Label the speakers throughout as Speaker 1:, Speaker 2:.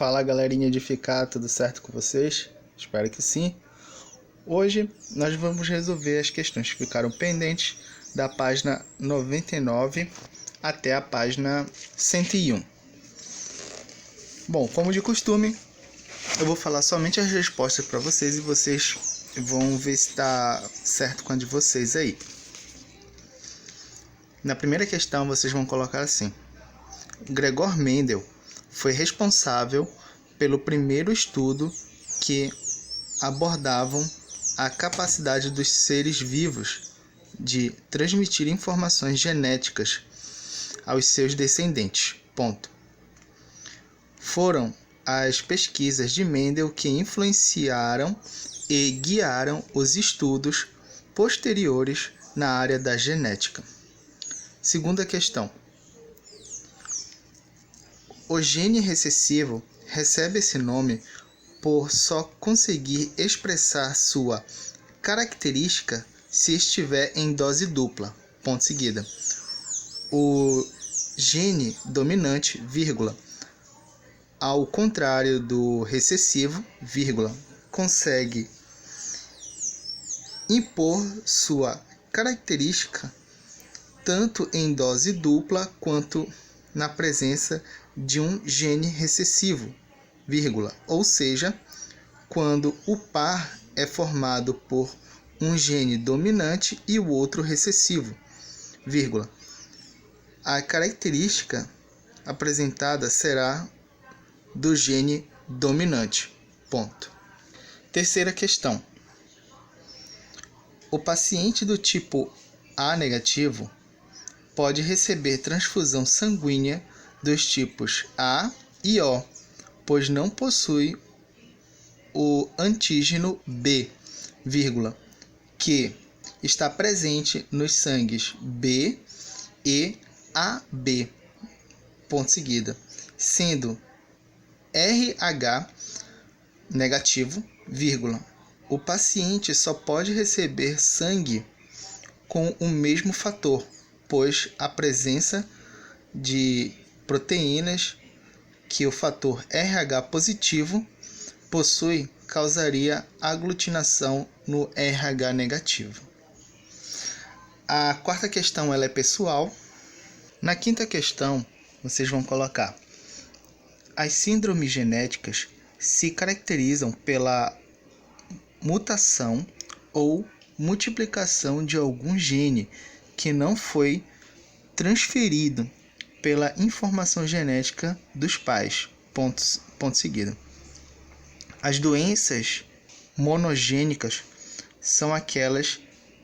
Speaker 1: Fala galerinha de ficar, tudo certo com vocês? Espero que sim. Hoje nós vamos resolver as questões que ficaram pendentes da página 99 até a página 101. Bom, como de costume, eu vou falar somente as respostas para vocês e vocês vão ver se está certo com a de vocês aí. Na primeira questão vocês vão colocar assim: Gregor Mendel foi responsável pelo primeiro estudo que abordavam a capacidade dos seres vivos de transmitir informações genéticas aos seus descendentes. Ponto. Foram as pesquisas de Mendel que influenciaram e guiaram os estudos posteriores na área da genética. Segunda questão: o gene recessivo recebe esse nome por só conseguir expressar sua característica se estiver em dose dupla. Ponto seguida. O gene dominante, vírgula, ao contrário do recessivo, vírgula, consegue impor sua característica tanto em dose dupla quanto na presença de um gene recessivo, vírgula, ou seja, quando o par é formado por um gene dominante e o outro recessivo, vírgula, a característica apresentada será do gene dominante. Ponto. Terceira questão: o paciente do tipo A negativo pode receber transfusão sanguínea dos tipos A e O, pois não possui o antígeno B, vírgula, que está presente nos sangues B e AB, ponto seguida, sendo RH negativo, vírgula, o paciente só pode receber sangue com o mesmo fator, pois a presença de proteínas que o fator RH positivo possui causaria aglutinação no RH negativo. A quarta questão ela é pessoal. Na quinta questão, vocês vão colocar: as síndromes genéticas se caracterizam pela mutação ou multiplicação de algum gene que não foi transferido pela informação genética dos pais. Ponto seguido. As doenças monogênicas são aquelas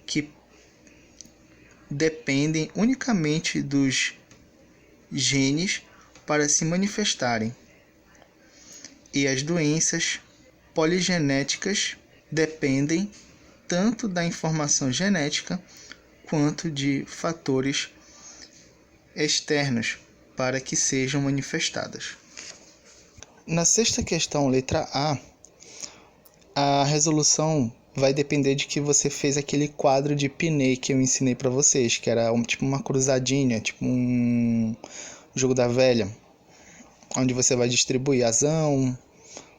Speaker 1: que dependem unicamente dos genes para se manifestarem. E as doenças poligenéticas dependem tanto da informação genética quanto de fatores externos para que sejam manifestadas. Na sexta questão, letra A, a resolução vai depender de que você fez aquele quadro de Piney que eu ensinei para vocês, que era tipo uma cruzadinha, tipo um jogo da velha, onde você vai distribuir azão,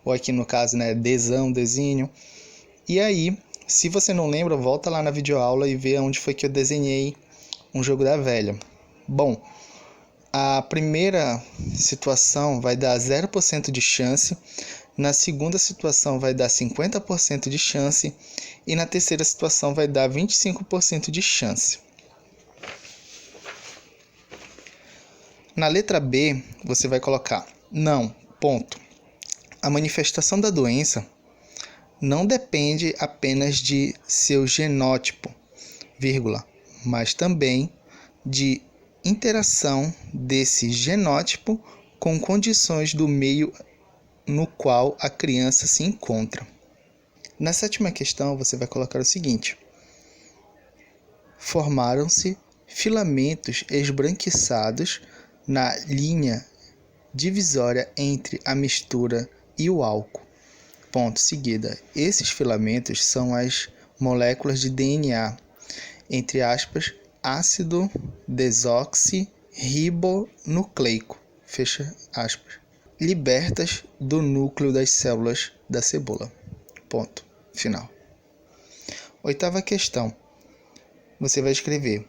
Speaker 1: ou aqui no caso, né, Dzão, Dzinho. E aí, se você não lembra, volta lá na videoaula e vê onde foi que eu desenhei um jogo da velha. Bom, a primeira situação vai dar 0% de chance, na segunda situação vai dar 50% de chance e na terceira situação vai dar 25% de chance. Na letra B, você vai colocar: não, ponto. A manifestação da doença não depende apenas de seu genótipo, vírgula, mas também de interação desse genótipo com condições do meio no qual a criança se encontra. Na sétima questão, você vai colocar o seguinte: formaram-se filamentos esbranquiçados na linha divisória entre a mistura e o álcool. Ponto seguida. Esses filamentos são as moléculas de DNA, entre aspas, ácido desoxirribonucleico, fecha aspas. libertas do núcleo das células da cebola. Ponto final. Oitava questão. Você vai escrever: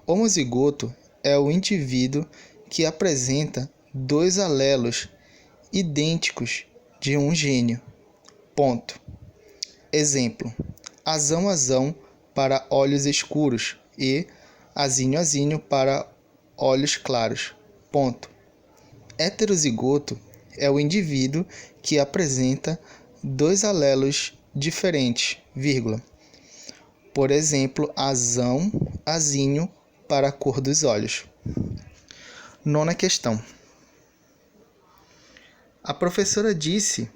Speaker 1: homozigoto é o indivíduo que apresenta dois alelos idênticos de um gene. Ponto. Exemplo: azão para olhos escuros e azinho para olhos claros. Ponto. Heterozigoto é o indivíduo que apresenta dois alelos diferentes, vírgula. Por exemplo, azinho para a cor dos olhos. Nona questão. A professora disse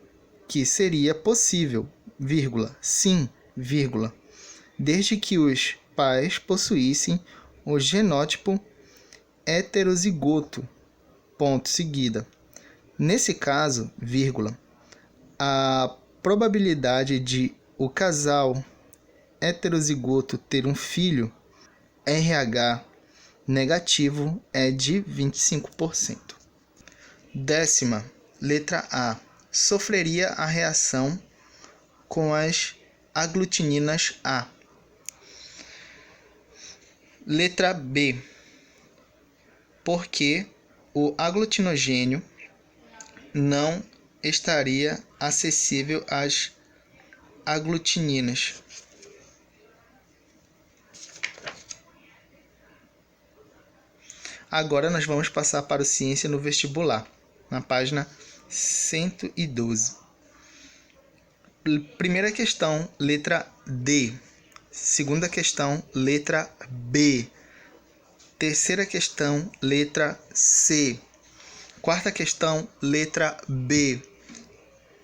Speaker 1: que seria possível, vírgula, sim, vírgula, desde que os pais possuíssem o genótipo heterozigoto, ponto seguida. Nesse caso, vírgula, a probabilidade de o casal heterozigoto ter um filho RH negativo é de 25%. Décima, letra A. Sofreria a reação com as aglutininas A. Letra B. Porque o aglutinogênio não estaria acessível às aglutininas. Agora nós vamos passar para o Ciência no Vestibular, na página 112. Primeira questão, letra D. Segunda questão, letra B. Terceira questão, letra C. Quarta questão, letra B.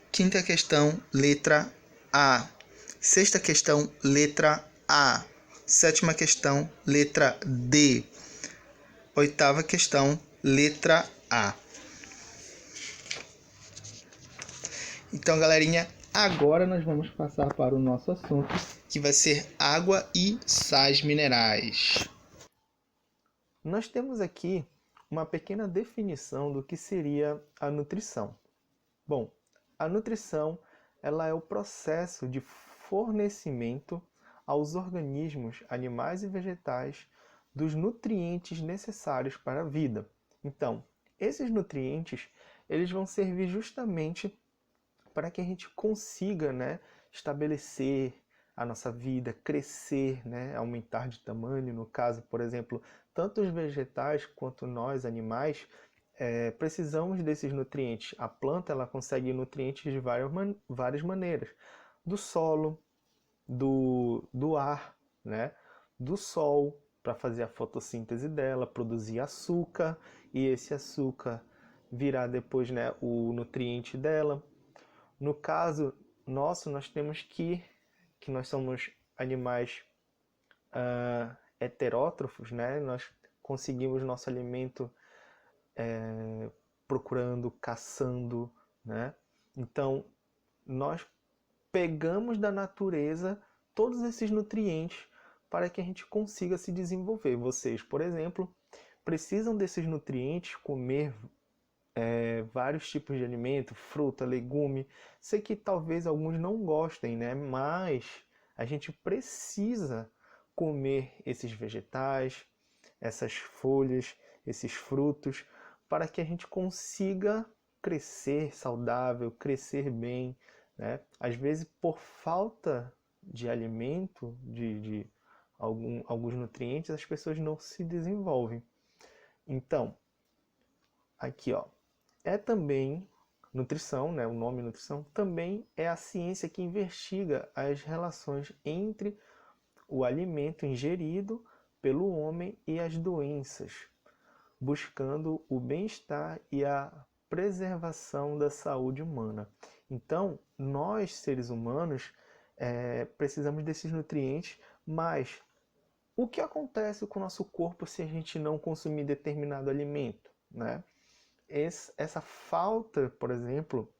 Speaker 1: Quinta questão, letra A. Sexta questão, letra A. Sétima questão, letra D. Oitava questão, letra A. Então, galerinha, agora nós vamos passar para o nosso assunto, que vai ser água e sais minerais. Nós temos aqui uma pequena definição do que seria a nutrição. Bom, a nutrição ela é o processo de fornecimento aos organismos, animais e vegetais, dos nutrientes necessários para a vida. Então, esses nutrientes eles vão servir justamente para que a gente consiga, estabelecer a nossa vida, crescer, aumentar de tamanho. No caso, por exemplo, tanto os vegetais quanto nós, animais, precisamos desses nutrientes. A planta ela consegue nutrientes de várias maneiras. Do solo, do ar, do sol, para fazer a fotossíntese dela, produzir açúcar, e esse açúcar virá depois o nutriente dela. No caso nosso, nós temos que nós somos animais heterótrofos, nós conseguimos nosso alimento procurando, caçando, Então, nós pegamos da natureza todos esses nutrientes para que a gente consiga se desenvolver. Vocês, por exemplo, precisam desses nutrientes, comer vários tipos de alimento, fruta, legume. Sei que talvez alguns não gostem, mas a gente precisa comer esses vegetais, essas folhas, esses frutos, para que a gente consiga crescer saudável, crescer bem, Às vezes, por falta de alimento, de alguns nutrientes, as pessoas não se desenvolvem. Então, aqui, ó, é também nutrição, o nome nutrição, também é a ciência que investiga as relações entre o alimento ingerido pelo homem e as doenças, buscando o bem-estar e a preservação da saúde humana. Então, nós, seres humanos, precisamos desses nutrientes, mas o que acontece com o nosso corpo se a gente não consumir determinado alimento, Essa falta, por exemplo,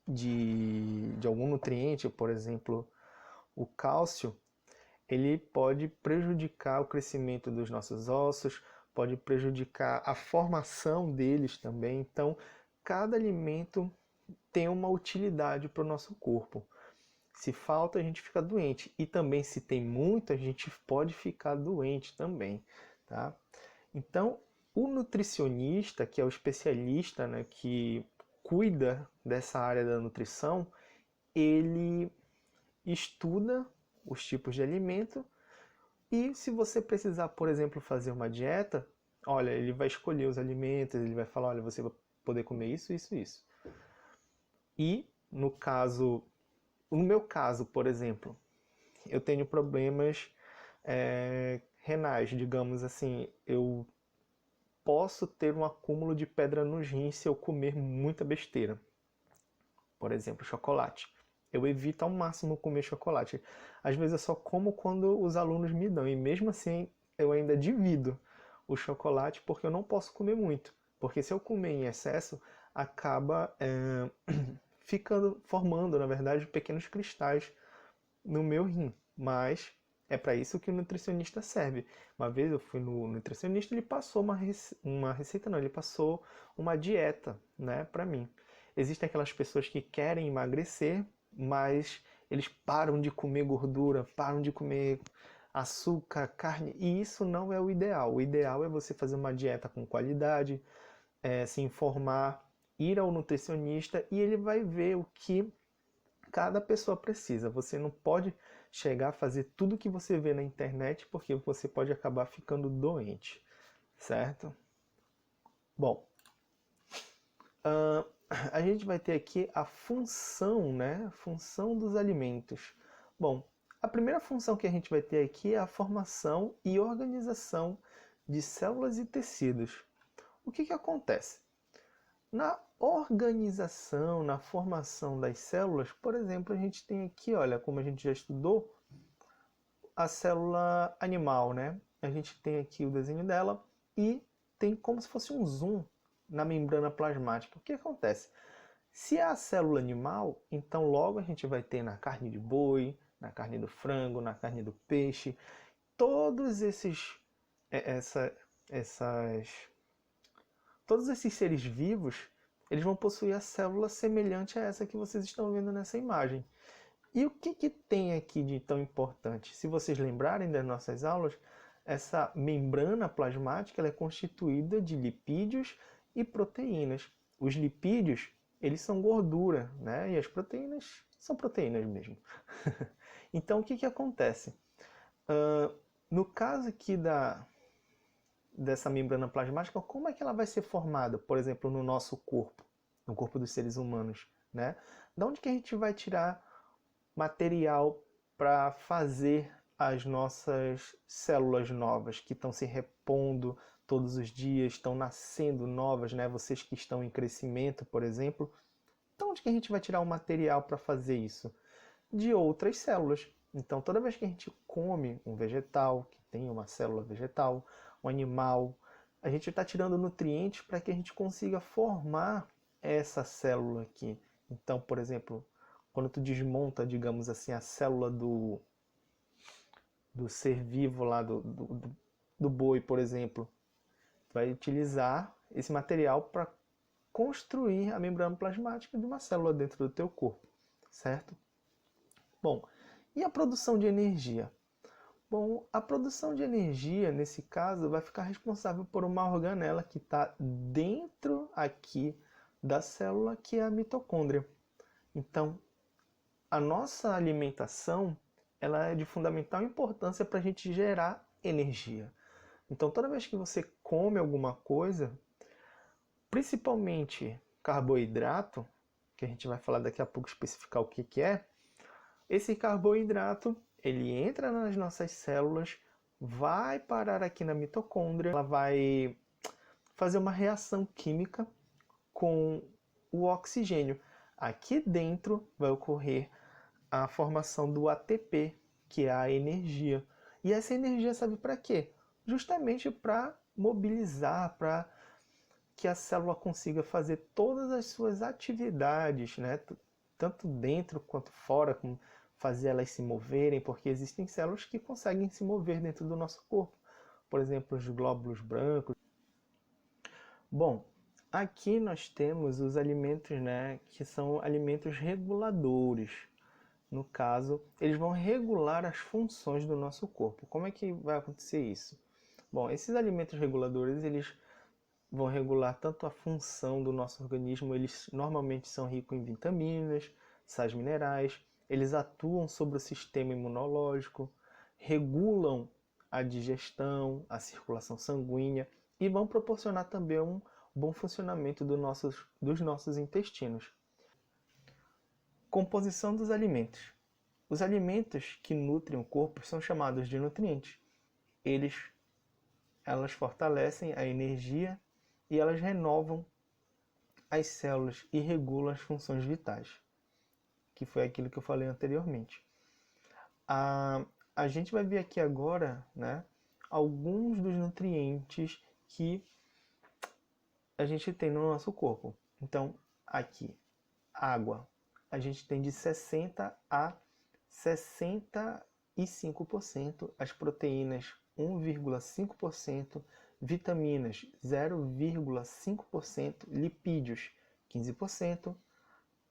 Speaker 1: de algum nutriente, por exemplo, o cálcio, ele pode prejudicar o crescimento dos nossos ossos, pode prejudicar a formação deles também. Então,
Speaker 2: cada alimento tem uma utilidade para o nosso corpo. Se falta, a gente fica doente. E também, se tem muito, a gente pode ficar doente também, tá? Então, o nutricionista, que é o especialista, né, que cuida dessa área da nutrição, ele estuda os tipos de alimento e se você precisar, por exemplo, fazer uma dieta, olha, ele vai escolher os alimentos, ele vai falar, olha, você vai poder comer isso, isso, isso. E no meu caso, por exemplo, eu tenho problemas renais, digamos assim, eu posso ter um acúmulo de pedra nos rins se eu comer muita besteira. Por exemplo, chocolate. Eu evito ao máximo comer chocolate. Às vezes eu só como quando os alunos me dão, e mesmo assim eu ainda divido o chocolate porque eu não posso comer muito. Porque se eu comer em excesso, acaba formando, na verdade, pequenos cristais no meu rim. Mas é para isso que o nutricionista serve. Uma vez eu fui no nutricionista, ele passou uma receita, não, ele passou uma dieta, né, para mim. Existem aquelas pessoas que querem emagrecer, mas eles param de comer gordura, param de comer açúcar, carne, e isso não é o ideal. O ideal é você fazer uma dieta com qualidade, se informar, ir ao nutricionista e ele vai ver o que cada pessoa precisa. Você não pode chegar a fazer tudo que você vê na internet porque você pode acabar ficando doente, certo? Bom, a gente vai ter aqui a função, né? A função dos alimentos. Bom, a primeira função que a gente vai ter aqui é a formação e organização de células e tecidos. O que acontece? Na organização, na formação das células, por exemplo, a gente tem aqui, olha, como a gente já estudou, a célula animal, né? A gente tem aqui o desenho dela e tem como se fosse um zoom na membrana plasmática. O que acontece? Se é a célula animal, então logo a gente vai ter na carne de boi, na carne do frango, na carne do peixe, todos todos esses seres vivos, eles vão possuir a célula semelhante a essa que vocês estão vendo nessa imagem. E o que tem aqui de tão importante? Se vocês lembrarem das nossas aulas, essa membrana plasmática ela é constituída de lipídios e proteínas. Os lipídios, eles são gordura, né? E as proteínas são proteínas mesmo. Então, o que acontece? No caso aqui dessa membrana plasmática, como é que ela vai ser formada, por exemplo, no nosso corpo, no corpo dos seres humanos, né? Da onde que a gente vai tirar material para fazer as nossas células novas que estão se repondo todos os dias, estão nascendo novas, né? Vocês que estão em crescimento, por exemplo, de onde que a gente vai tirar o material para fazer isso? De outras células. Então, toda vez que a gente come um vegetal, que tem uma célula vegetal, um animal, a gente está tirando nutrientes para que a gente consiga formar essa célula aqui. Então, por exemplo, quando tu desmonta, digamos assim, a célula do ser vivo lá, do boi, por exemplo, tu vai utilizar esse material para construir a membrana plasmática de uma célula dentro do teu corpo, certo? Bom, e a produção de energia? Bom, a produção de energia, nesse caso, vai ficar responsável por uma organela que está dentro aqui da célula, que é a mitocôndria. Então, a nossa alimentação ela é de fundamental importância para a gente gerar energia. Então, toda vez que você come alguma coisa, principalmente carboidrato, que a gente vai falar daqui a pouco especificar o que é, esse carboidrato ele entra nas nossas células, vai parar aqui na mitocôndria, ela vai fazer uma reação química com o oxigênio. Aqui dentro vai ocorrer a formação do ATP, que é a energia. E essa energia serve para quê? Justamente para mobilizar, para que a célula consiga fazer todas as suas atividades, né? Tanto dentro quanto fora, como fazer elas se moverem, porque existem células que conseguem se mover dentro do nosso corpo. Por exemplo, os glóbulos brancos. Bom, Aqui nós temos os alimentos, né, que são alimentos reguladores. No caso, eles vão regular as funções do nosso corpo. Como é que vai acontecer isso? Bom, esses alimentos reguladores, eles vão regular tanto a função do nosso organismo, eles normalmente são ricos em vitaminas, sais minerais, eles atuam sobre o sistema imunológico, regulam a digestão, a circulação sanguínea e vão proporcionar também um bom funcionamento dos nossos intestinos. Composição dos alimentos. Os alimentos que nutrem o corpo são chamados de nutrientes. Elas fortalecem a energia e elas renovam as células e regulam as funções vitais, que foi aquilo que eu falei anteriormente. A gente vai ver aqui agora, né, alguns dos nutrientes que a gente tem no nosso corpo. Então, aqui, água, a gente tem de 60 a 65%, as proteínas 1,5%, vitaminas 0,5%, lipídios 15%,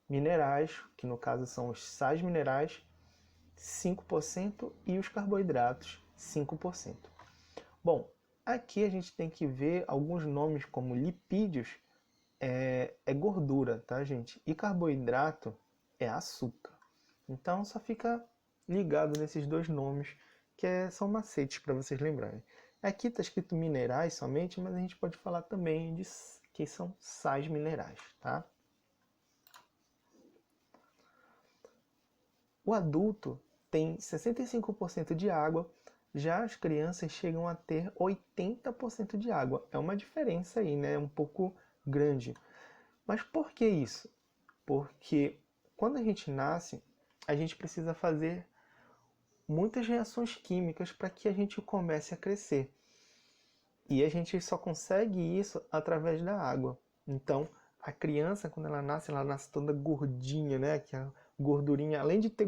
Speaker 2: minerais, que no caso são os sais minerais, 5% e os carboidratos 5%. Bom, aqui a gente tem que ver alguns nomes como lipídios é gordura, tá, gente? E carboidrato é açúcar. Então só fica ligado nesses dois nomes que são macetes para vocês lembrarem. Aqui está escrito minerais somente, mas a gente pode falar também de que são sais minerais, tá? O adulto tem 65% de água, já as crianças chegam a ter 80% de água. É uma diferença aí, né? Um pouco grande. Mas por que isso? Porque quando a gente nasce, a gente precisa fazer muitas reações químicas para que a gente comece a crescer. E a gente só consegue isso através da água. Então, a criança, quando ela nasce toda gordinha, né? Que a gordurinha, além de ter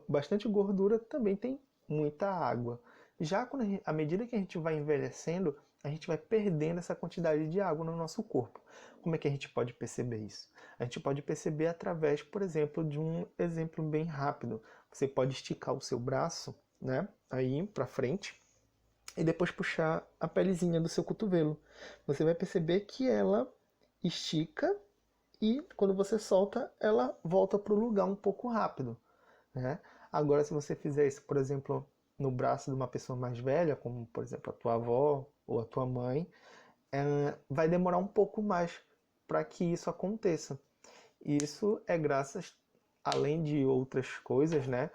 Speaker 2: bastante gordura, também tem muita água. Já à medida que a gente vai envelhecendo, a gente vai perdendo essa quantidade de água no nosso corpo. Como é que a gente pode perceber isso? A gente pode perceber através, por exemplo, de um exemplo bem rápido. Você pode esticar o seu braço, né? Aí para frente e depois puxar a pelezinha do seu cotovelo. Você vai perceber que ela estica e quando você solta, ela volta para o lugar um pouco rápido, né? Agora, se você fizer isso, por exemplo, no braço de uma pessoa mais velha, como por exemplo a tua avó ou a tua mãe, vai demorar um pouco mais para que isso aconteça. Isso é graças, além de outras coisas, né?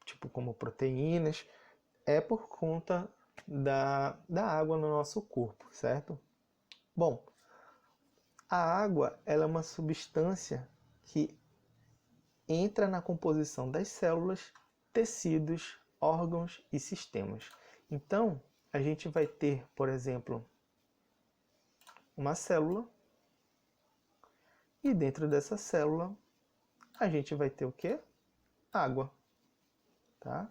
Speaker 2: Tipo como proteínas, é por conta da água no nosso corpo, certo? Bom, a água ela é uma substância que entra na composição das células, tecidos, órgãos e sistemas. Então, a gente vai ter, por exemplo, uma célula e dentro dessa célula a gente vai ter o quê? Água, tá?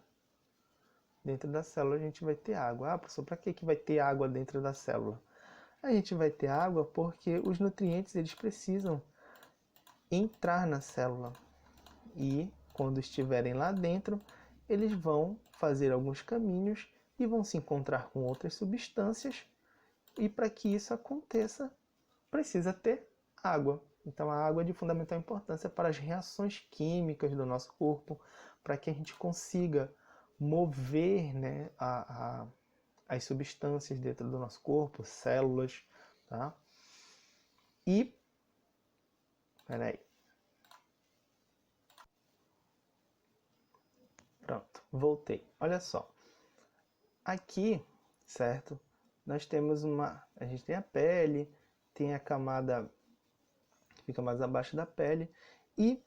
Speaker 2: Dentro da célula a gente vai ter água. Ah, professor, para que vai ter água dentro da célula? A gente vai ter água porque os nutrientes eles precisam entrar na célula. E quando estiverem lá dentro, eles vão fazer alguns caminhos e vão se encontrar com outras substâncias. E para que isso aconteça, precisa ter água. Então a água é de fundamental importância para as reações químicas do nosso corpo, para que a gente consiga mover, né, as substâncias dentro do nosso corpo, células, tá? E, peraí. Pronto, voltei. Olha só. Aqui, certo? Nós temos a gente tem a pele, tem a camada que fica mais abaixo da pele e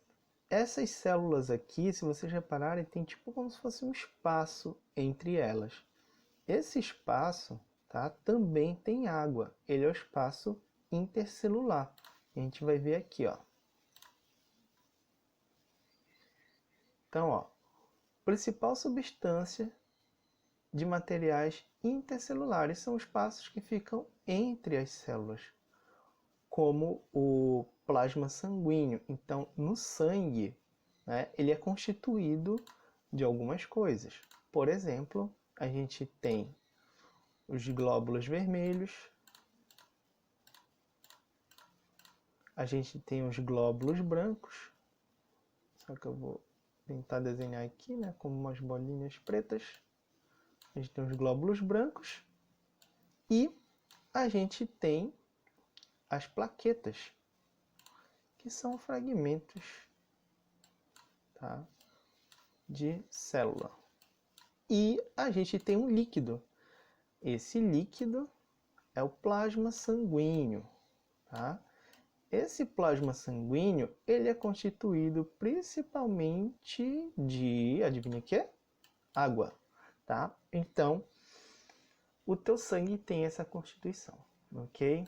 Speaker 2: essas células aqui, se vocês repararem, tem tipo como se fosse um espaço entre elas. Esse espaço, tá, também tem água. Ele é o espaço intercelular. A gente vai ver aqui, ó. Então, ó, principal substância de materiais intercelulares são os espaços que ficam entre as células. como o plasma sanguíneo. Então, no sangue, né, ele é constituído de algumas coisas. Por exemplo, a gente tem os glóbulos vermelhos, a gente tem os glóbulos brancos, só que eu vou tentar desenhar aqui, né, como umas bolinhas pretas. A gente tem os glóbulos brancos e a gente tem as plaquetas, que são fragmentos, tá, de célula. E a gente tem um líquido. Esse líquido é o plasma sanguíneo, tá? Esse plasma sanguíneo, ele é constituído principalmente de, adivinha o quê? Água, tá? Então, o teu sangue tem essa constituição, ok?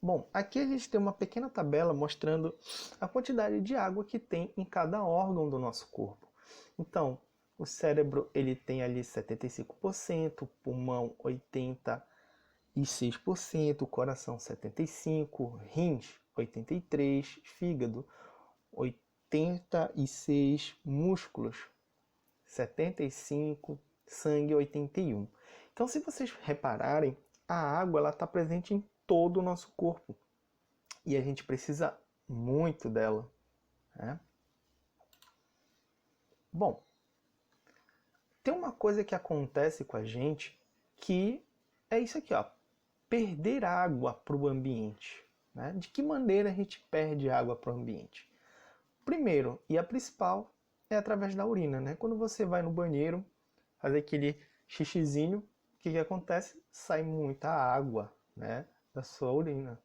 Speaker 2: Bom, aqui a gente tem uma pequena tabela mostrando a quantidade de água que tem em cada órgão do nosso corpo. Então, o cérebro ele tem ali 75%, o pulmão 86%, o coração 75%, rins 83%, fígado 86%, músculos 75%, sangue 81%. Então, se vocês repararem, a água ela está presente em todo o nosso corpo e a gente precisa muito dela, né? Bom, tem uma coisa que acontece com a gente que é isso aqui, ó, perder água para o ambiente, né? De que maneira a gente perde água para o ambiente? Primeiro, e a principal, é através da urina, né? Quando você vai no banheiro, fazer aquele xixizinho, o que acontece? Sai muita água, né, da sua urina.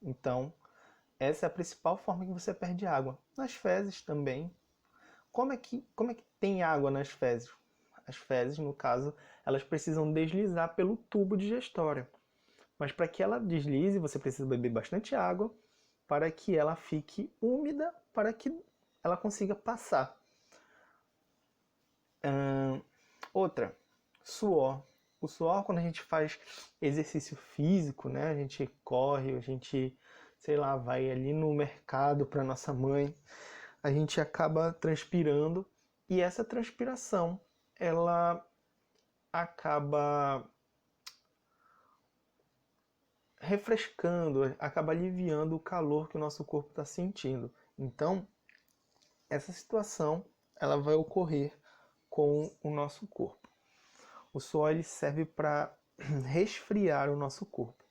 Speaker 2: Então, essa é a principal forma que você perde água. Nas fezes também. Como é que tem água nas fezes? As fezes, no caso, elas precisam deslizar pelo tubo digestório. Mas para que ela deslize, você precisa beber bastante água para que ela fique úmida, para que ela consiga passar. Outra, suor. O suor, quando a gente faz exercício físico, né? A gente corre, a gente, sei lá, vai ali no mercado para nossa mãe, a gente acaba transpirando e essa transpiração, ela acaba refrescando, acaba aliviando o calor que o nosso corpo está sentindo. Então, essa situação, ela vai ocorrer com o nosso corpo. O suor ele serve para resfriar o nosso corpo.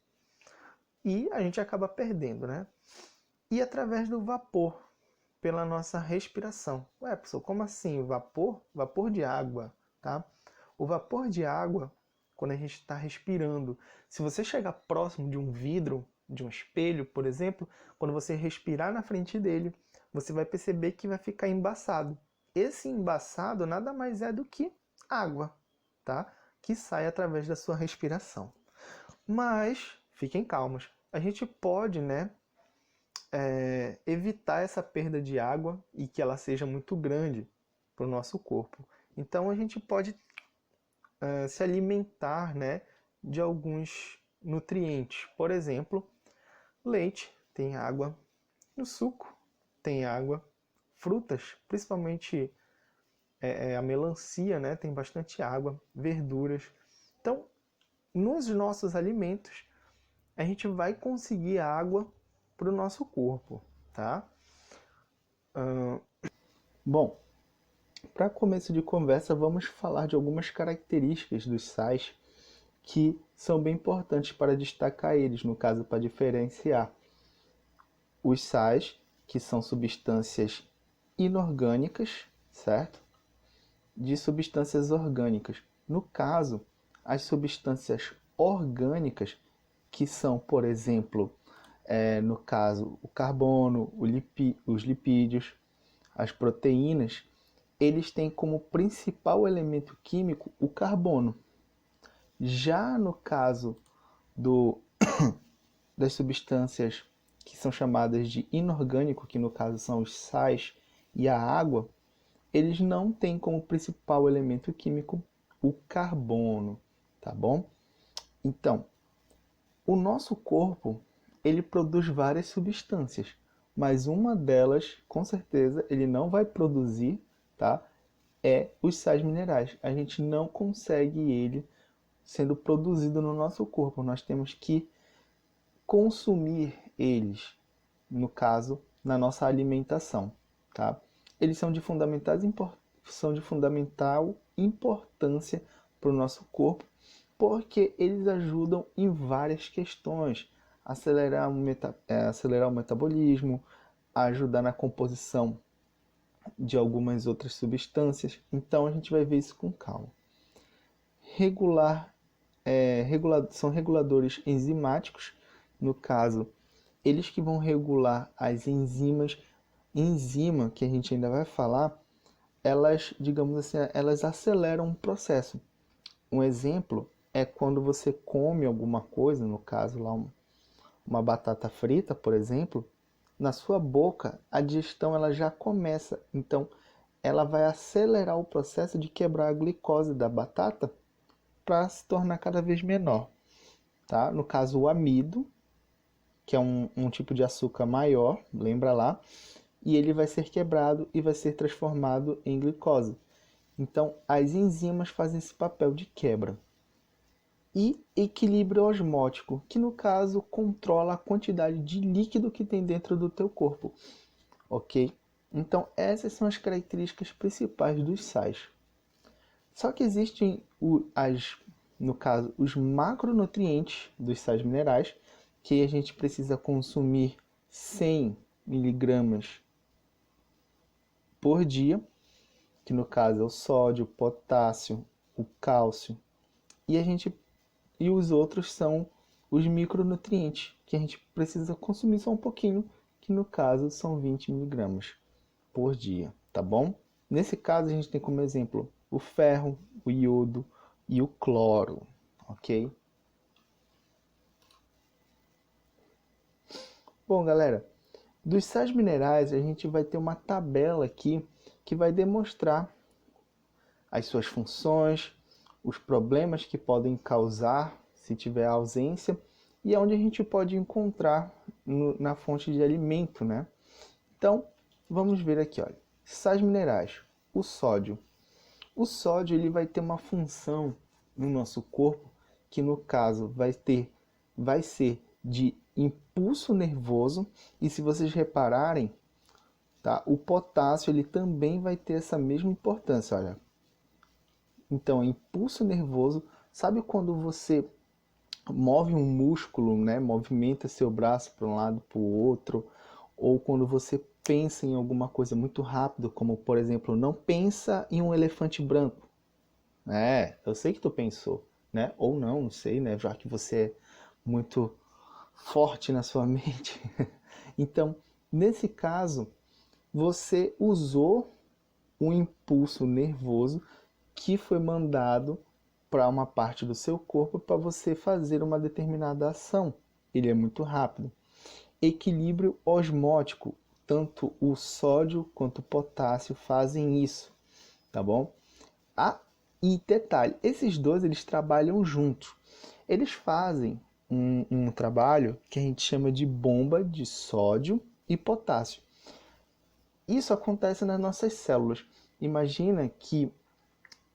Speaker 2: E a gente acaba perdendo, né? E através do vapor, pela nossa respiração. Ué, pessoal, como assim? Vapor? Vapor de água, tá? O vapor de água, quando a gente está respirando, se você chegar próximo de um vidro, de um espelho, por exemplo, quando você respirar na frente dele, você vai perceber que vai ficar embaçado. Esse embaçado nada mais é do que água, tá? Que sai através da sua respiração. Mas fiquem calmos. A gente pode, né, evitar essa perda de água e que ela seja muito grande para o nosso corpo. Então a gente pode se alimentar, né, de alguns nutrientes. Por exemplo, leite tem água, no suco tem água, frutas, principalmente a melancia, né, tem bastante água, verduras. Então, nos nossos alimentos, a gente vai conseguir água para o nosso corpo, tá? Bom, para começo de conversa, vamos falar de algumas características dos sais que são bem importantes para destacar eles, no caso, para diferenciar os sais, que são substâncias inorgânicas, certo? De substâncias orgânicas. No caso, as substâncias orgânicas, que são, por exemplo, no caso, o carbono, os lipídios, as proteínas, eles têm como principal elemento químico o carbono. Já no caso das substâncias que são chamadas de inorgânico, que no caso são os sais e a água, eles não têm como principal elemento químico o carbono, tá bom? Então, O nosso corpo, ele produz várias substâncias, mas uma delas, com certeza, ele não vai produzir, tá? É os sais minerais. A gente não consegue ele sendo produzido no nosso corpo. Nós temos que consumir eles, no caso, na nossa alimentação, tá? Eles são de fundamental importância para o nosso corpo, porque eles ajudam em várias questões, acelerar o metabolismo, ajudar na composição de algumas outras substâncias. Então a gente vai ver isso com calma. São reguladores enzimáticos, no caso, eles que vão regular as enzimas. Enzima, que a gente ainda vai falar, elas, digamos assim, elas aceleram um processo. Um exemplo é quando você come alguma coisa, no caso lá uma batata frita, por exemplo, na sua boca a digestão ela já começa. Então, ela vai acelerar o processo de quebrar a glicose da batata para se tornar cada vez menor, tá? No caso, o amido, que é um tipo de açúcar maior, lembra lá, e ele vai ser quebrado e vai ser transformado em glicose. Então, as enzimas fazem esse papel de quebra. E equilíbrio osmótico, que no caso controla a quantidade de líquido que tem dentro do teu corpo, ok? Então, essas são as características principais dos sais. Só que existem no caso, os macronutrientes dos sais minerais, que a gente precisa consumir 100 miligramas por dia, que no caso é o sódio, o potássio, o cálcio, e os outros são os micronutrientes, que a gente precisa consumir só um pouquinho, que no caso são 20 miligramas por dia, tá bom? Nesse caso a gente tem como exemplo o ferro, o iodo e o cloro, ok? Bom, galera, dos sais minerais a gente vai ter uma tabela aqui que vai demonstrar as suas funções, os problemas que podem causar se tiver ausência e onde a gente pode encontrar na fonte de alimento, né? Então, vamos ver aqui, olha. Sais minerais. O sódio. O sódio ele vai ter uma função no nosso corpo que no caso vai ser de impulso nervoso, e se vocês repararem, tá? O potássio ele também vai ter essa mesma importância, olha. Então, impulso nervoso, sabe quando você move um músculo, né? Movimenta seu braço para um lado para o outro, ou quando você pensa em alguma coisa muito rápido, como por exemplo, não pensa em um elefante branco. Eu sei que tu pensou, né? Ou não, não sei, né? Já que você é muito forte na sua mente. Então, nesse caso, você usou um impulso nervoso que foi mandado para uma parte do seu corpo para você fazer uma determinada ação. Ele é muito rápido. Equilíbrio osmótico, tanto o sódio quanto o potássio fazem isso, tá bom? E detalhe, esses dois eles trabalham juntos. Eles fazem um trabalho que a gente chama de bomba de sódio e potássio. Isso acontece nas nossas células. Imagina que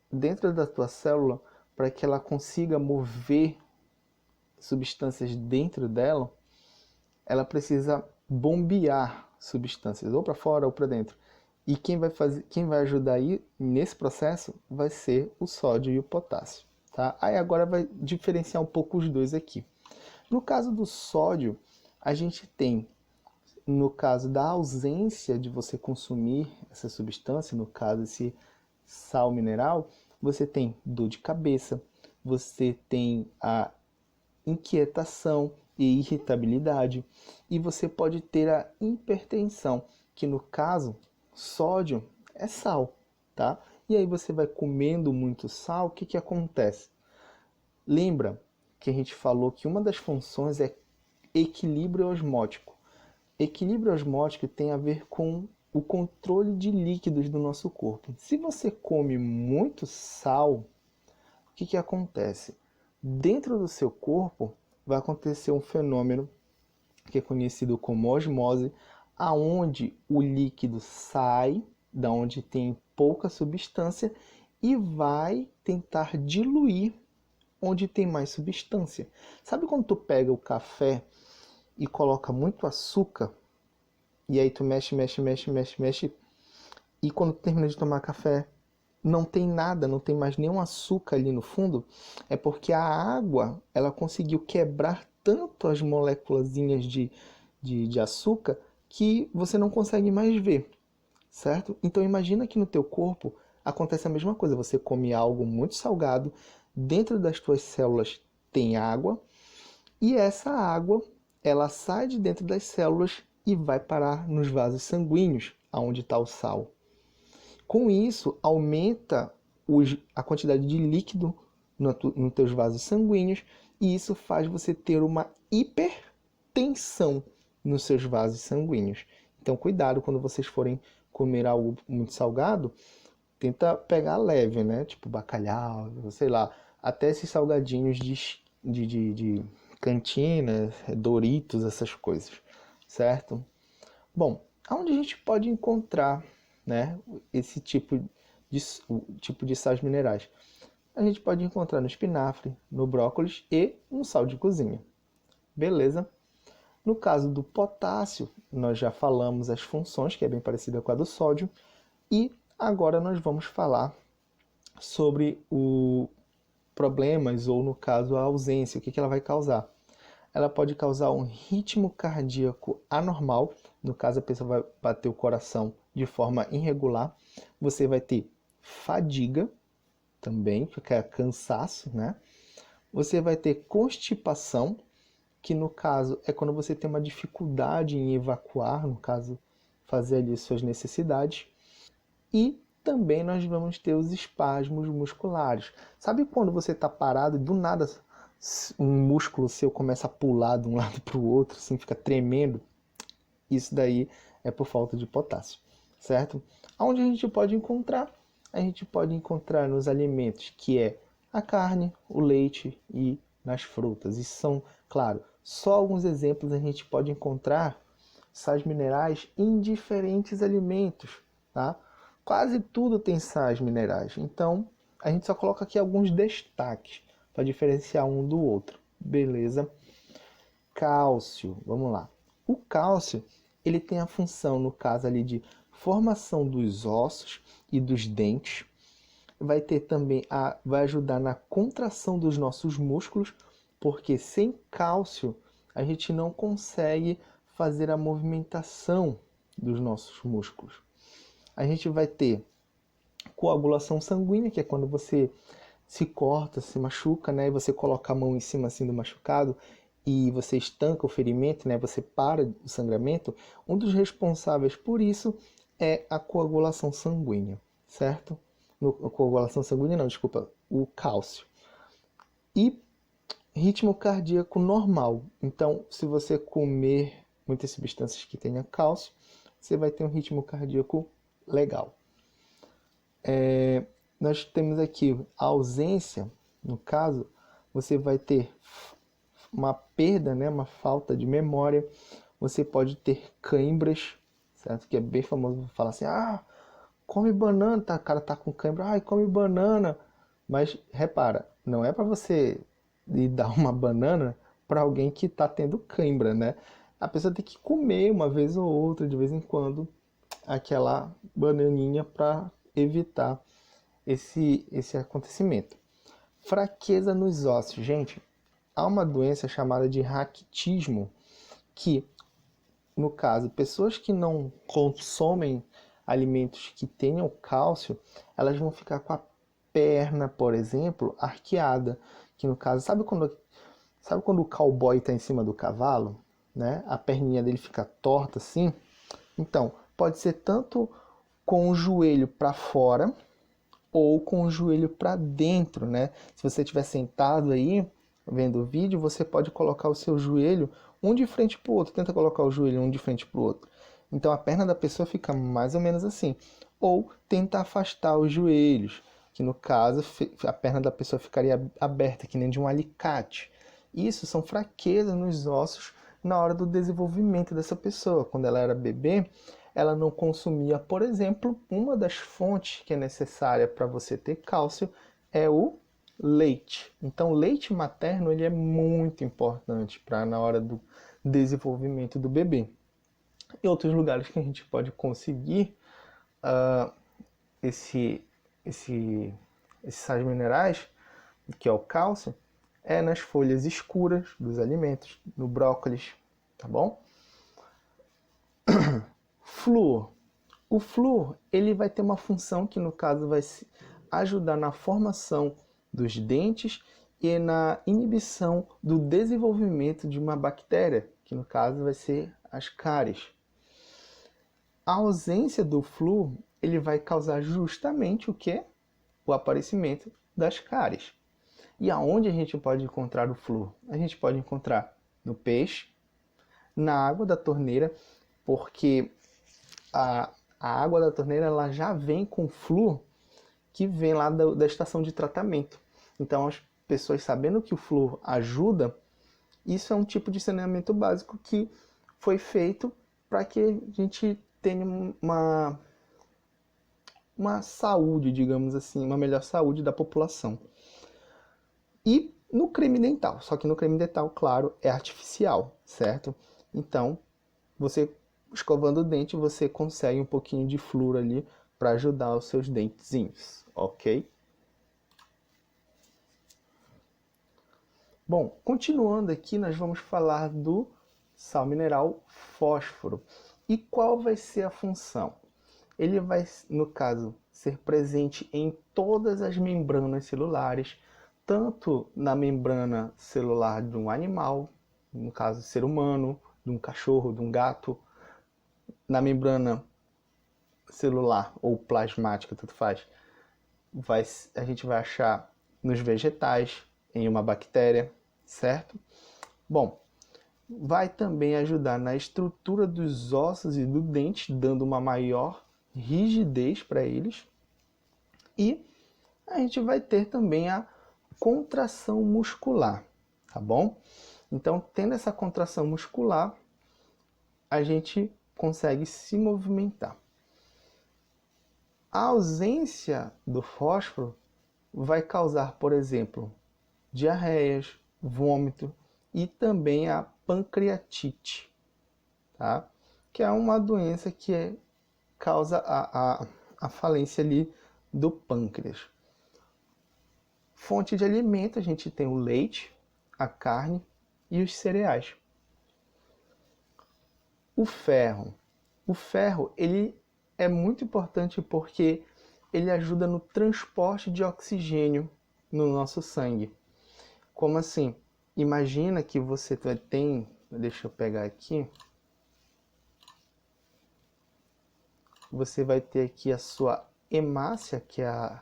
Speaker 2: dentro da tua célula, para que ela consiga mover substâncias dentro dela, ela precisa bombear substâncias, ou para fora ou para dentro. E quem vai ajudar aí nesse processo vai ser o sódio e o potássio, tá? Aí agora vai diferenciar um pouco os dois aqui. No caso do sódio, a gente tem, no caso da ausência de você consumir essa substância, no caso esse sal mineral, você tem dor de cabeça, você tem a inquietação e irritabilidade, e você pode ter a hipertensão, que no caso, sódio é sal, tá? E aí você vai comendo muito sal, o que que acontece? Lembra que a gente falou que uma das funções é equilíbrio osmótico. Equilíbrio osmótico tem a ver com o controle de líquidos do nosso corpo. Se você come muito sal, o que que acontece? Dentro do seu corpo vai acontecer um fenômeno que é conhecido como osmose, aonde o líquido sai da onde tem pouca substância e vai tentar diluir onde tem mais substância. Sabe quando tu pega o café e coloca muito açúcar e aí tu mexe, e quando tu termina de tomar café não tem nada, não tem mais nenhum açúcar ali no fundo? É porque a água, ela conseguiu quebrar tanto as moléculazinhas de açúcar que você não consegue mais ver, certo? Então imagina que no teu corpo acontece a mesma coisa, você come algo muito salgado, dentro das tuas células tem água, e essa água, ela sai de dentro das células e vai parar nos vasos sanguíneos, aonde está o sal. Com isso, aumenta a quantidade de líquido nos teus vasos sanguíneos e isso faz você ter uma hipertensão nos seus vasos sanguíneos. Então, cuidado quando vocês forem comer algo muito salgado, tenta pegar leve, né? Tipo bacalhau, sei lá, até esses salgadinhos de cantina, Doritos, essas coisas, certo? Bom, aonde a gente pode encontrar, né, esse tipo de sais minerais? A gente pode encontrar no espinafre, no brócolis e no sal de cozinha. Beleza? No caso do potássio, nós já falamos as funções, que é bem parecida com a do sódio, e agora nós vamos falar sobre os problemas, ou no caso a ausência, o que ela vai causar. Ela pode causar um ritmo cardíaco anormal, no caso a pessoa vai bater o coração de forma irregular, você vai ter fadiga também, que é cansaço, né? Você vai ter constipação, que no caso é quando você tem uma dificuldade em evacuar, no caso fazer ali suas necessidades, e também nós vamos ter os espasmos musculares. Sabe quando você está parado e do nada um músculo seu começa a pular de um lado para o outro, assim, fica tremendo? Isso daí é por falta de potássio, certo? Onde a gente pode encontrar? A gente pode encontrar nos alimentos, que é a carne, o leite e nas frutas. E são, claro, só alguns exemplos. A gente pode encontrar sais minerais em diferentes alimentos, tá? Quase tudo tem sais minerais. Então, a gente só coloca aqui alguns destaques para diferenciar um do outro. Beleza? Cálcio, vamos lá. O cálcio, ele tem a função, no caso ali, de formação dos ossos e dos dentes. Vai ter também vai ajudar na contração dos nossos músculos, porque sem cálcio a gente não consegue fazer a movimentação dos nossos músculos. A gente vai ter coagulação sanguínea, que é quando você se corta, se machuca, né? E você coloca a mão em cima assim do machucado e você estanca o ferimento, né? Você para o sangramento. Um dos responsáveis por isso é a coagulação sanguínea, certo? Coagulação sanguínea não, desculpa, o cálcio. E ritmo cardíaco normal. Então, se você comer muitas substâncias que tenham cálcio, você vai ter um ritmo cardíaco legal. Nós temos aqui a ausência, no caso, você vai ter uma perda, né, uma falta de memória, você pode ter cãibras, certo? Que é bem famoso falar assim, come banana, tá? O cara tá com cãibra, come banana. Mas repara, não é para você ir dar uma banana para alguém que tá tendo cãibra, né? A pessoa tem que comer uma vez ou outra, de vez em quando, aquela bananinha para evitar esse acontecimento. Fraqueza nos ossos. Gente, há uma doença chamada de raquitismo, que, no caso, pessoas que não consomem alimentos que tenham cálcio, elas vão ficar com a perna, por exemplo, arqueada. Que no caso, sabe quando o cowboy está em cima do cavalo, né? A perninha dele fica torta assim? Então, pode ser tanto com o joelho para fora ou com o joelho para dentro, né? Se você estiver sentado aí, vendo o vídeo, você pode colocar o seu joelho um de frente para o outro. Tenta colocar o joelho um de frente para o outro. Então a perna da pessoa fica mais ou menos assim. Ou tenta afastar os joelhos, que no caso a perna da pessoa ficaria aberta, que nem de um alicate. Isso são fraquezas nos ossos na hora do desenvolvimento dessa pessoa. Quando ela era bebê, ela não consumia, por exemplo, uma das fontes que é necessária para você ter cálcio é o leite. Então, o leite materno ele é muito importante para na hora do desenvolvimento do bebê. Em outros lugares que a gente pode conseguir esse, esse, esses sais minerais, que é o cálcio, é nas folhas escuras dos alimentos, no brócolis, tá bom? Flúor. O flúor, ele vai ter uma função que no caso vai ajudar na formação dos dentes e na inibição do desenvolvimento de uma bactéria, que no caso vai ser as cáries. A ausência do flúor, ele vai causar justamente o que? O aparecimento das cáries. E aonde a gente pode encontrar o flúor? A gente pode encontrar no peixe, na água da torneira, porque a água da torneira ela já vem com flúor que vem lá da estação de tratamento. Então as pessoas sabendo que o flúor ajuda, isso é um tipo de saneamento básico que foi feito para que a gente tenha uma saúde, digamos assim, uma melhor saúde da população. E no creme dental, só que no creme dental, claro, é artificial, certo? Então, você escovando o dente, você consegue um pouquinho de flúor ali para ajudar os seus dentezinhos, ok? Bom, continuando aqui, nós vamos falar do sal mineral fósforo. E qual vai ser a função? Ele vai, no caso, ser presente em todas as membranas celulares, tanto na membrana celular de um animal, no caso ser humano, de um cachorro, de um gato, na membrana celular ou plasmática, tanto faz, a gente vai achar nos vegetais, em uma bactéria, certo? Bom, vai também ajudar na estrutura dos ossos e do dente, dando uma maior rigidez para eles. E a gente vai ter também a contração muscular, tá bom? Então, tendo essa contração muscular, a gente consegue se movimentar. A ausência do fósforo vai causar, por exemplo, diarreias, vômito e também a pancreatite, tá? Que é uma doença que causa a falência ali do pâncreas. Fonte de alimento, a gente tem o leite, a carne e os cereais. O ferro. O ferro, ele é muito importante porque ele ajuda no transporte de oxigênio no nosso sangue. Como assim? Imagina que você tem, deixa eu pegar aqui, você vai ter aqui a sua hemácia, que é a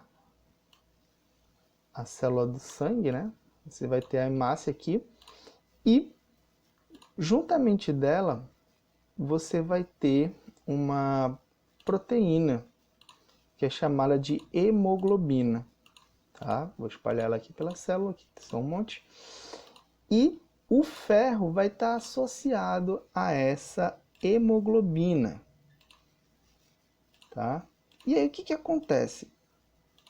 Speaker 2: célula do sangue, né? Você vai ter a hemácia aqui e juntamente dela você vai ter uma proteína que é chamada de hemoglobina, tá? Vou espalhar ela aqui pela célula, aqui são um monte. E o ferro vai estar associado a essa hemoglobina, tá? E aí o que acontece?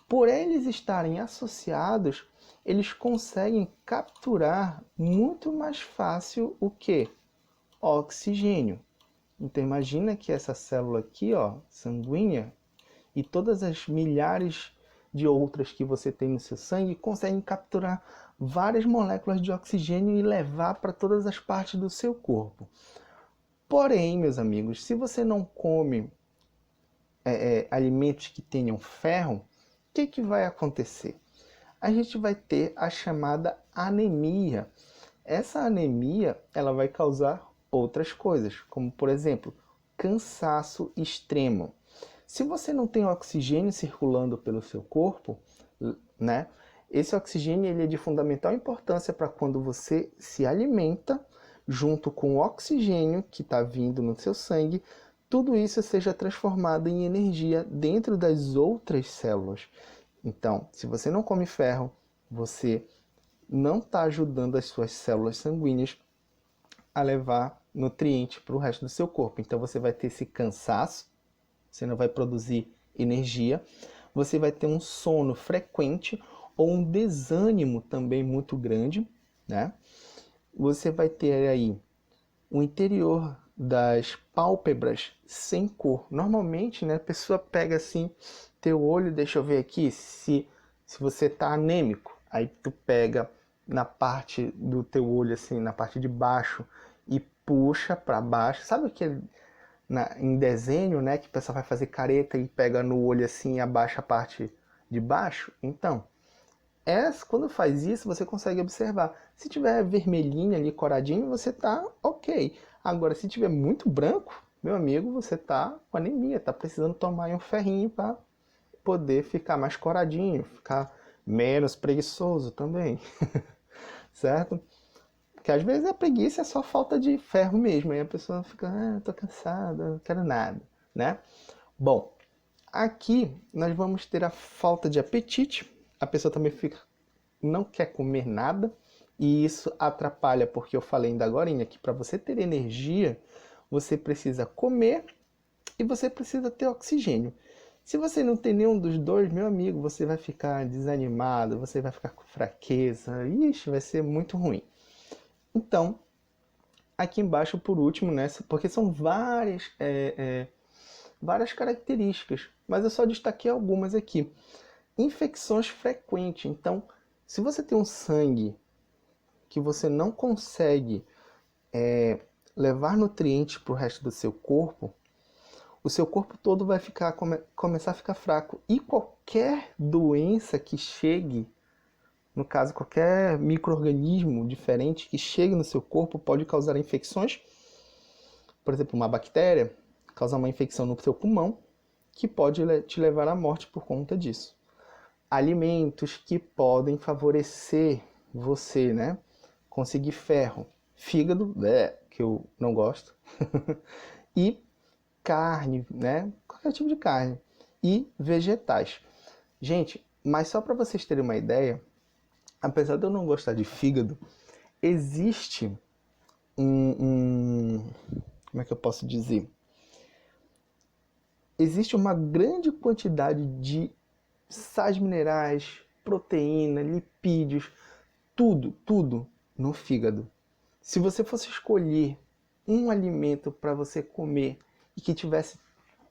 Speaker 2: Por eles estarem associados, eles conseguem capturar muito mais fácil o que? Oxigênio. Então imagina que essa célula aqui, ó, sanguínea, e todas as milhares de outras que você tem no seu sangue conseguem capturar várias moléculas de oxigênio e levar para todas as partes do seu corpo. Porém, meus amigos, se você não come alimentos que tenham ferro, o que vai acontecer? A gente vai ter a chamada anemia. Essa anemia ela vai causar outras coisas, como por exemplo, cansaço extremo. Se você não tem oxigênio circulando pelo seu corpo, né? Esse oxigênio ele é de fundamental importância para quando você se alimenta, junto com o oxigênio que está vindo no seu sangue, tudo isso seja transformado em energia dentro das outras células. Então, se você não come ferro, você não está ajudando as suas células sanguíneas a levar nutriente para o resto do seu corpo. Então você vai ter esse cansaço, você não vai produzir energia, você vai ter um sono frequente ou um desânimo também muito grande, né? Você vai ter aí o interior das pálpebras sem cor. Normalmente, né, a pessoa pega assim teu olho, deixa eu ver aqui, se você tá anêmico, aí tu pega na parte do teu olho assim, na parte de baixo e puxa para baixo. Sabe aquele em desenho, né, que o pessoal vai fazer careta e pega no olho assim e abaixa a parte de baixo? Então, quando faz isso, você consegue observar. Se tiver vermelhinho ali, coradinho, você tá ok. Agora, se tiver muito branco, meu amigo, você tá com anemia, tá precisando tomar um ferrinho para poder ficar mais coradinho, ficar menos preguiçoso também, certo? Porque às vezes a preguiça é só falta de ferro mesmo, aí a pessoa fica, tô cansada, não quero nada, né? Bom, aqui nós vamos ter a falta de apetite, a pessoa também não quer comer nada, e isso atrapalha, porque eu falei ainda agorinha que para você ter energia, você precisa comer e você precisa ter oxigênio. Se você não tem nenhum dos dois, meu amigo, você vai ficar desanimado, você vai ficar com fraqueza, ixi, vai ser muito ruim. Então, aqui embaixo por último, né, porque são várias características, mas eu só destaquei algumas aqui. Infecções frequentes. Então, se você tem um sangue que você não consegue levar nutrientes para o resto do seu corpo, o seu corpo todo vai começar a ficar fraco. E qualquer doença que chegue, no caso, qualquer micro-organismo diferente que chegue no seu corpo pode causar infecções. Por exemplo, uma bactéria causar uma infecção no seu pulmão, que pode te levar à morte por conta disso. Alimentos que podem favorecer você, né? Conseguir ferro, fígado, que eu não gosto, e carne, né? Qualquer tipo de carne, e vegetais. Gente, mas só para vocês terem uma ideia, apesar de eu não gostar de fígado, existe como é que eu posso dizer? Existe uma grande quantidade de sais minerais, proteína, lipídios, tudo no fígado. Se você fosse escolher um alimento para você comer e que tivesse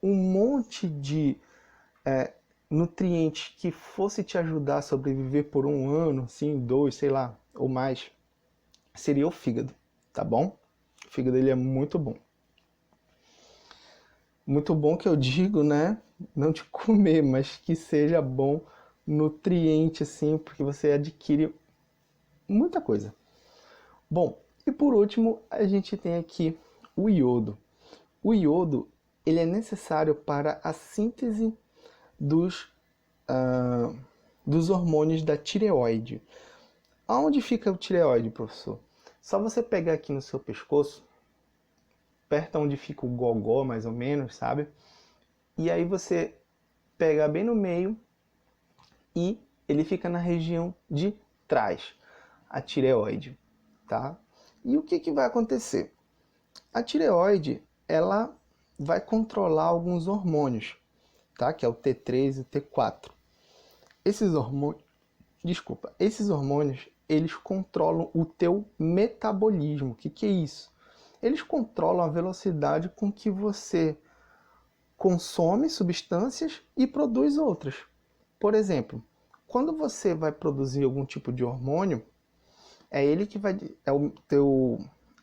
Speaker 2: um monte de nutrientes que fosse te ajudar a sobreviver por um ano, assim, 2, sei lá, ou mais, seria o fígado, tá bom? O fígado ele é muito bom. Muito bom que eu digo, né? Não de comer, mas que seja bom, nutriente, assim, porque você adquire muita coisa. Bom, e por último, a gente tem aqui o iodo. O iodo, ele é necessário para a síntese dos hormônios da tireoide. Aonde fica o tireoide, professor? Só você pegar aqui no seu pescoço, perto onde fica o gogó, mais ou menos, sabe? E aí você pega bem no meio e ele fica na região de trás, a tireoide, tá? E o que vai acontecer? A tireoide, ela vai controlar alguns hormônios, tá? Que é o T3 e o T4. Esses hormônios, eles controlam o teu metabolismo. O que é isso? Eles controlam a velocidade com que você consome substâncias e produz outras. Por exemplo, quando você vai produzir algum tipo de hormônio,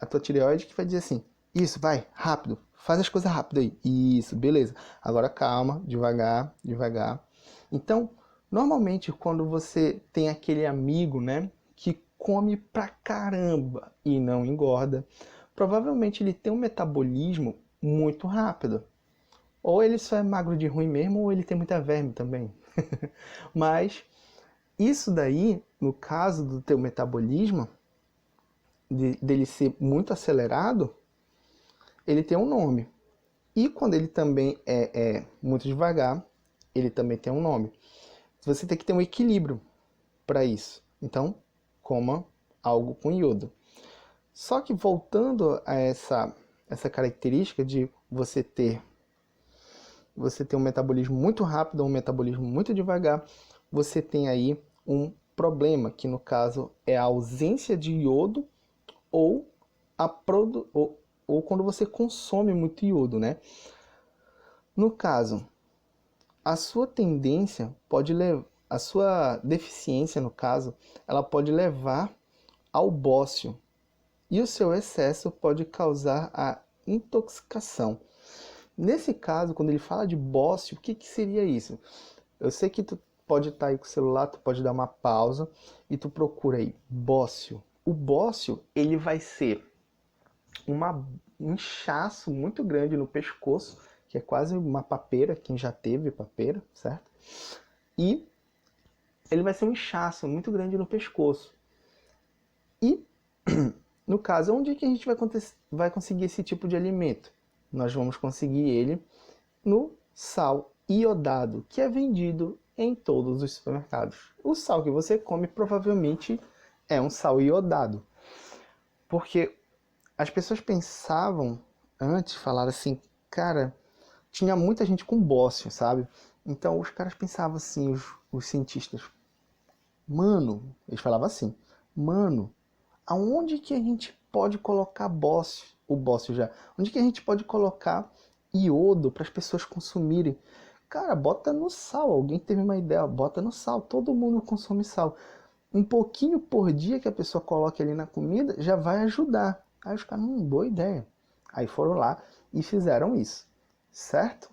Speaker 2: a tua tireoide que vai dizer assim: isso, vai, rápido, faz as coisas rápido aí. Isso, beleza. Agora calma, devagar, devagar. Então, normalmente quando você tem aquele amigo, né, que come pra caramba e não engorda, provavelmente ele tem um metabolismo muito rápido. Ou ele só é magro de ruim mesmo, ou ele tem muita verme também. Mas isso daí, no caso do teu metabolismo, dele ser muito acelerado, ele tem um nome. E quando ele também é muito devagar, ele também tem um nome. Você tem que ter um equilíbrio para isso. Então,
Speaker 1: coma algo com iodo. Só que voltando a essa característica de você ter um metabolismo muito rápido ou um metabolismo muito devagar, você tem aí um problema, que no caso é a ausência de iodo ou quando você consome muito iodo, né? No caso, a sua deficiência, no caso, ela pode levar ao bócio. E o seu excesso pode causar a intoxicação. Nesse caso, quando ele fala de bócio, o que seria isso? Eu sei que tu pode estar aí com o celular, tu pode dar uma pausa e tu procura aí, bócio. O bócio, ele vai ser um inchaço muito grande no pescoço, que é quase uma papeira, quem já teve papeira, certo? E ele vai ser um inchaço muito grande no pescoço. E, no caso, onde que a gente vai conseguir esse tipo de alimento? Nós vamos conseguir ele no sal iodado, que é vendido em todos os supermercados. O sal que você come provavelmente é um sal iodado. Porque as pessoas pensavam antes, falaram assim, cara, tinha muita gente com bócio, sabe? Então os caras pensavam assim, os cientistas, mano, eles falavam assim, mano, aonde que a gente pode colocar bócio, o bócio já, onde que a gente pode colocar iodo para as pessoas consumirem? Cara, bota no sal, alguém teve uma ideia, bota no sal, todo mundo consome sal. Um pouquinho por dia que a pessoa coloque ali na comida já vai ajudar. Aí os caras, boa ideia. Aí foram lá e fizeram isso, certo?